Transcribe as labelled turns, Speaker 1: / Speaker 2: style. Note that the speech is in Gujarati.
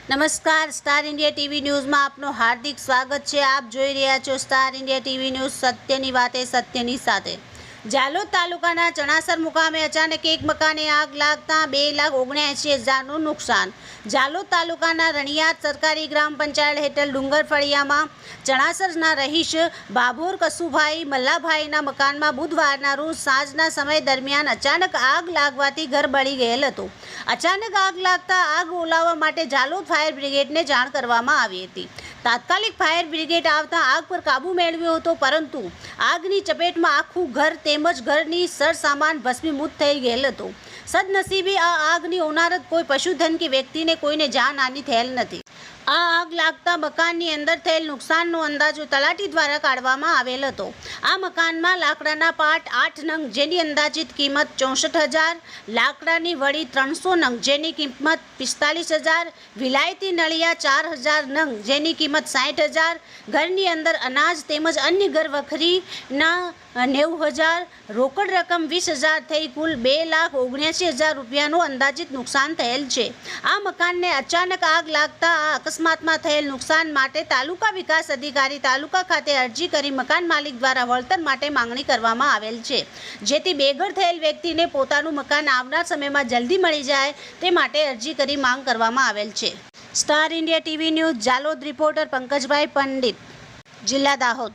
Speaker 1: નમસ્કાર, સ્ટાર ઇન્ડિયા ટીવી ન્યૂઝમાં આપનું હાર્દિક સ્વાગત છે। આપ જોઈ રહ્યા છો સ્ટાર ઇન્ડિયા ટીવી ન્યૂઝ, સત્યની વાતે સત્યની સાથે। જાલોદ તાલુકાના ચણાસર મુકામે અચાનક એક મકાને આગ લાગતા 2,79,000નું નુકસાન। જાલોદ તાલુકાના રણિયાદ સરકારી ગ્રામ પંચાયત હેઠળ ડુંગર ફળિયામાં ચણાસરના રહીશ બાબોર કસુભાઈ મલ્લાભાઈના મકાનમાં બુધવારના રોજ સાંજના સમય દરમિયાન અચાનક આગ લાગવાથી ઘર બળી ગયેલ હતું। અચાનક આગ લાગતા આગ ઓલાવવા માટે જાલોદ ફાયર બ્રિગેડને જાણ કરવામાં આવી હતી। તાત્કાલિક ફાયર બ્રિગેડ આવતા આગ પર કાબૂ મેળવ્યો હતો, પરંતુ આગની ચપેટમાં આખું ઘર તેમજ ઘરની સરસામાન ભસ્મીભૂત થઈ ગયેલ હતો। સદનસીબે આ આગની હોનારત કોઈ પશુધન કે વ્યક્તિને કોઈને જાનહાનિ થયેલ નથી। આ આગ લાગતા મકાનની અંદર થયેલ નુકસાનનો અંદાજો તલાટી દ્વારા કાઢવામાં આવેલ હતો। આ મકાનમાં લાકડાના પાટ 8 નંગ જેની અંદાજિત કિંમત 64,000, લાકડાની વડી 300 નંગ જેની કિંમત 45,000, વિલાયતી નળિયા 4,000 નંગ જેની કિંમત 60,000, ઘરની અંદર અનાજ તેમજ અન્ય ઘર વખરીના 90,000, રોકડ રકમ 20,000 થઈ કુલ 2,79,000 રૂપિયાનું અંદાજિત નુકસાન થયેલ છે। આ મકાનને અચાનક આગ લાગતા આ અકસ્માતમાં થયેલ નુકસાન માટે તાલુકા વિકાસ અધિકારી તાલુકા ખાતે અરજી કરી મકાન માલિક દ્વારા વળતર માટે માંગણી કરવામાં આવેલ છે, જેથી બેઘર થયેલ વ્યક્તિને પોતાનું મકાન આવનાર સમયમાં જલ્દી મળી જાય તે માટે અરજી કરી માંગ કરવામાં આવેલ છે। Star India TV news Jhalod reporter Pankajbhai Pandit, જિલ્લા દાહોદ।